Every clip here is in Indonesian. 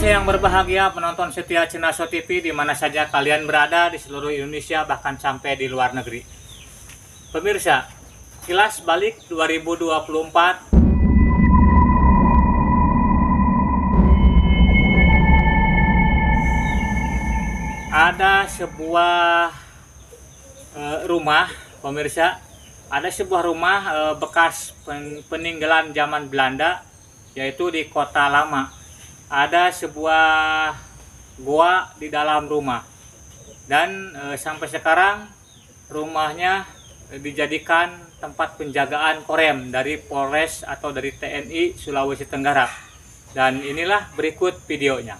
Yang berbahagia penonton setia Cinaso TV di mana saja kalian berada di seluruh Indonesia bahkan sampai di luar negeri. Pemirsa, kilas balik 2024 ada sebuah rumah, pemirsa, ada sebuah rumah bekas peninggalan zaman Belanda, yaitu di Kota Lama. Ada sebuah gua di dalam rumah, dan sampai sekarang rumahnya dijadikan tempat penjagaan korem dari Polres atau dari TNI Sulawesi Tenggara. Dan inilah berikut videonya.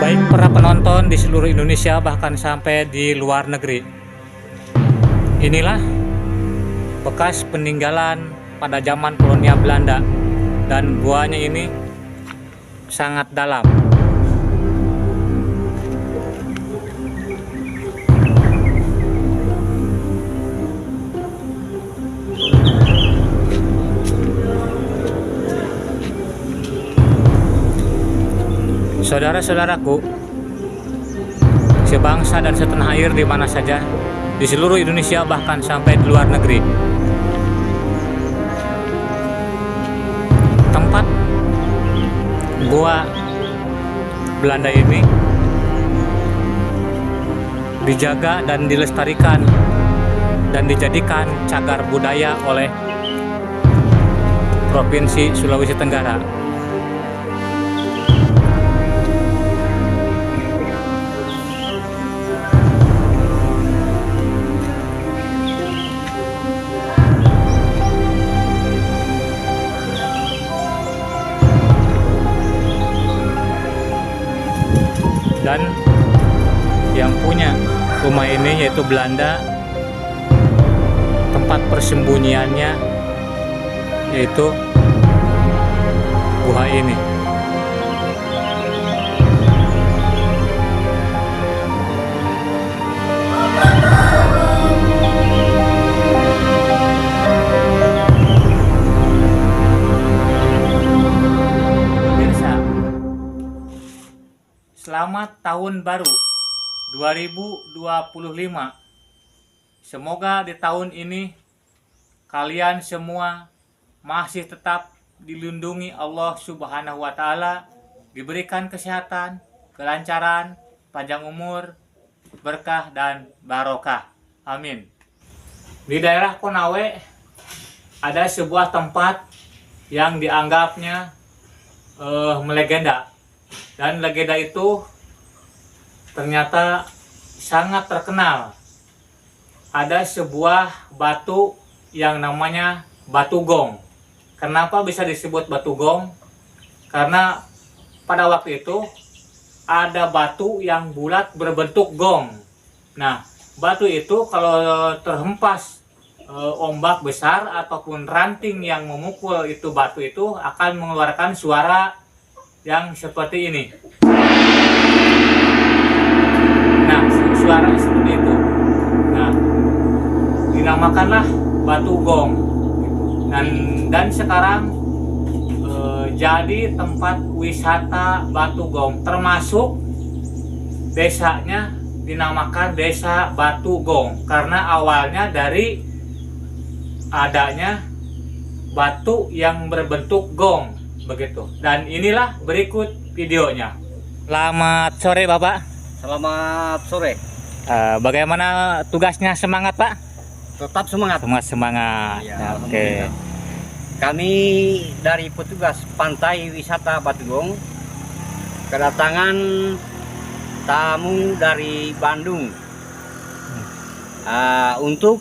Baik para penonton di seluruh Indonesia bahkan sampai di luar negeri, inilah bekas peninggalan pada zaman kolonial Belanda, dan guanya ini sangat dalam. Saudara-saudaraku, sebangsa dan setanah air di mana saja, di seluruh Indonesia bahkan sampai di luar negeri, tempat gua Belanda ini dijaga dan dilestarikan dan dijadikan cagar budaya oleh Provinsi Sulawesi Tenggara. Dan yang punya rumah ini yaitu Belanda, tempat persembunyiannya yaitu gua ini. Selamat tahun baru 2025. Semoga di tahun ini kalian semua masih tetap dilindungi Allah Subhanahu wa Ta'ala, diberikan kesehatan, kelancaran, panjang umur, berkah dan barokah. Amin. Di daerah Konawe ada sebuah tempat yang dianggapnya melegenda. Dan legenda itu ternyata sangat terkenal. Ada sebuah batu yang namanya Batu Gong. Kenapa bisa disebut Batu Gong? Karena pada waktu itu ada batu yang bulat berbentuk gong. Nah, batu itu kalau terhempas ombak besar ataupun ranting yang memukul itu batu itu akan mengeluarkan suara yang seperti ini. Nah, suara seperti itu. Nah, dinamakanlah Batu Gong. Dan sekarang jadi tempat wisata Batu Gong, termasuk desanya dinamakan Desa Batu Gong karena awalnya dari adanya batu yang berbentuk gong. Begitu. Dan inilah berikut videonya. Selamat sore Bapak. Selamat sore. Bagaimana tugasnya, semangat Pak? Tetap semangat. Semangat. Ya, Oke. Kami dari petugas Pantai Wisata Batu Gong kedatangan tamu dari Bandung untuk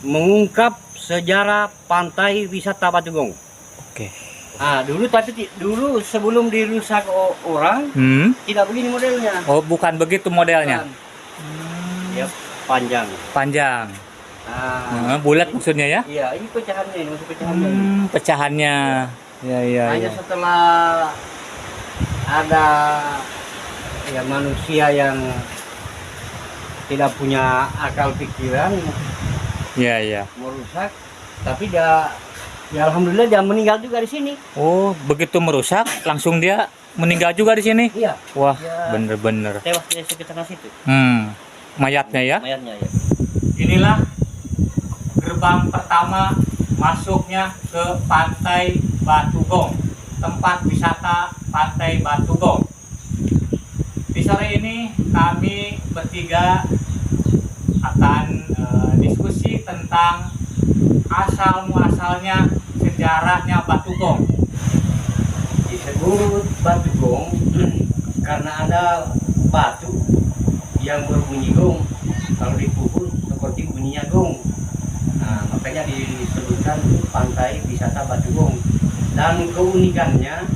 mengungkap sejarah pantai wisata Batugong. Oke. Dulu sebelum dirusak orang, tidak begini modelnya. Oh, bukan begitu modelnya. Ya, panjang. Panjang. Bulat maksudnya ya? Iya, ini pecahannya, ini masuk pecahannya. Pecahannya. Ya. Hanya setelah ada ya manusia yang tidak punya akal pikiran, Ya. merusak, tapi dia ya alhamdulillah dia meninggal juga di sini. Oh, begitu merusak langsung dia meninggal juga di sini? Iya. Wah, Ya, bener-bener. tewas di sekitar situ. Mayatnya ya? Mayatnya ya. Inilah gerbang pertama masuknya ke Pantai Batugong, tempat wisata Pantai Batugong. Di sore ini kami bertiga akan diskusi tentang asal muasalnya sejarahnya Batugong. Disebut Batugong karena ada batu yang berbunyi gong. Kalau dipukul seperti bunyinya gong. Nah, makanya disebutkan pantai wisata Batugong. Dan keunikannya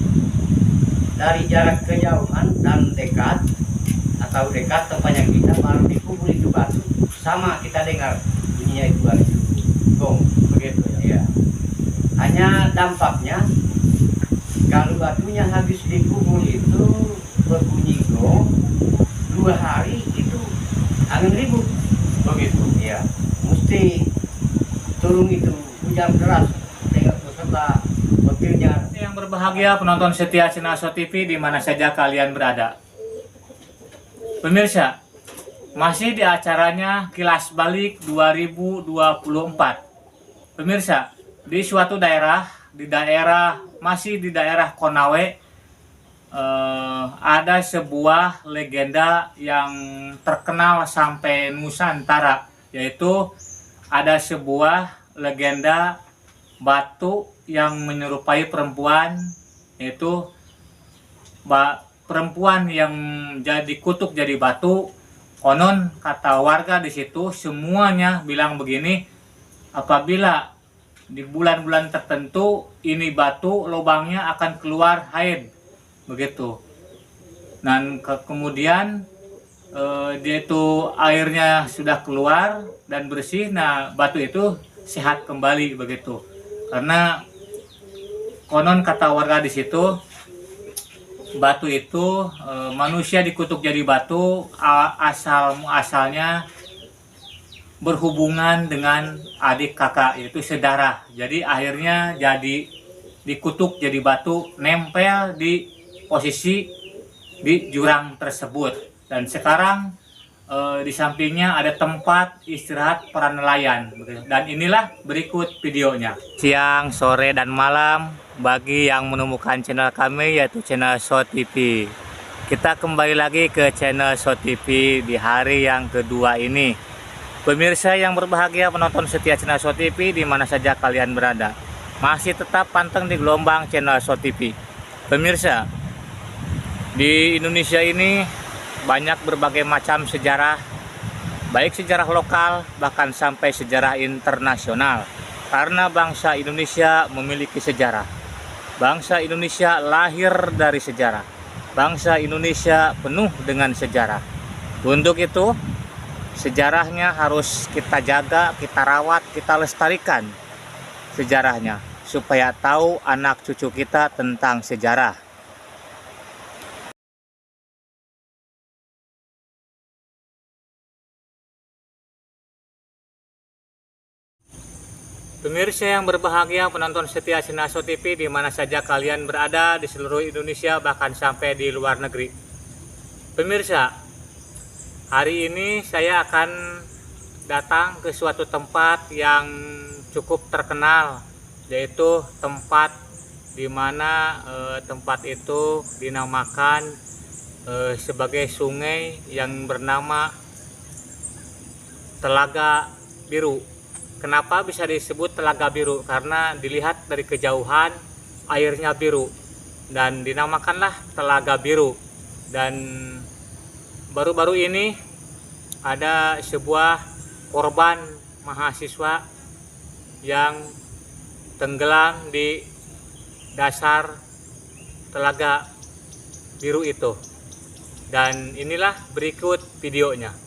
dari jarak kejauhan dan dekat atau dekat tempatnya kita baru dipukul itu batu, sama kita dengar bunyinya itu batu gong, begitu ya. Hanya dampaknya kalau batunya habis dipukul itu berbunyi gong 2 hari itu angin ribut, begitu ya. Mesti turun itu hujan deras dengan beserta petirnya. Yang berbahagia penonton setia Cinaso TV di mana saja kalian berada. Pemirsa, masih di acaranya Kilas Balik 2024. Pemirsa, di suatu daerah, masih di daerah Konawe, ada sebuah legenda yang terkenal sampai Nusantara, yaitu ada sebuah legenda batu yang menyerupai perempuan, yaitu perempuan yang jadi kutuk jadi batu. Konon kata warga di situ semuanya bilang begini, apabila di bulan-bulan tertentu ini batu lubangnya akan keluar haid, begitu. Dan kemudian dia itu airnya sudah keluar dan bersih, nah batu itu sehat kembali, begitu. Karena konon kata warga di situ, batu itu manusia dikutuk jadi batu asalnya berhubungan dengan adik kakak, yaitu sedarah. Jadi akhirnya jadi dikutuk jadi batu, nempel di posisi di jurang tersebut. Dan sekarang di sampingnya ada tempat istirahat para nelayan. Dan inilah berikut videonya. Siang, sore, dan malam bagi yang menemukan channel kami, yaitu channel So TV. Kita kembali lagi ke channel So TV di hari yang kedua ini. Pemirsa yang berbahagia penonton setia channel So TV di mana saja kalian berada, masih tetap panteng di gelombang channel So TV. Pemirsa, di Indonesia ini banyak berbagai macam sejarah, baik sejarah lokal bahkan sampai sejarah internasional. Karena bangsa Indonesia memiliki sejarah. Bangsa Indonesia lahir dari sejarah. Bangsa Indonesia penuh dengan sejarah. Untuk itu, sejarahnya harus kita jaga, kita rawat, kita lestarikan sejarahnya, supaya tahu anak cucu kita tentang sejarah. Pemirsa yang berbahagia penonton setia Cinaso TV di mana saja kalian berada di seluruh Indonesia bahkan sampai di luar negeri. Pemirsa, hari ini saya akan datang ke suatu tempat yang cukup terkenal, yaitu tempat di mana tempat itu dinamakan sebagai sungai yang bernama Telaga Biru. Kenapa bisa disebut Telaga Biru? Karena dilihat dari kejauhan airnya biru dan dinamakanlah Telaga Biru. Dan baru-baru ini ada sebuah korban mahasiswa yang tenggelam di dasar telaga biru itu. Dan inilah berikut videonya.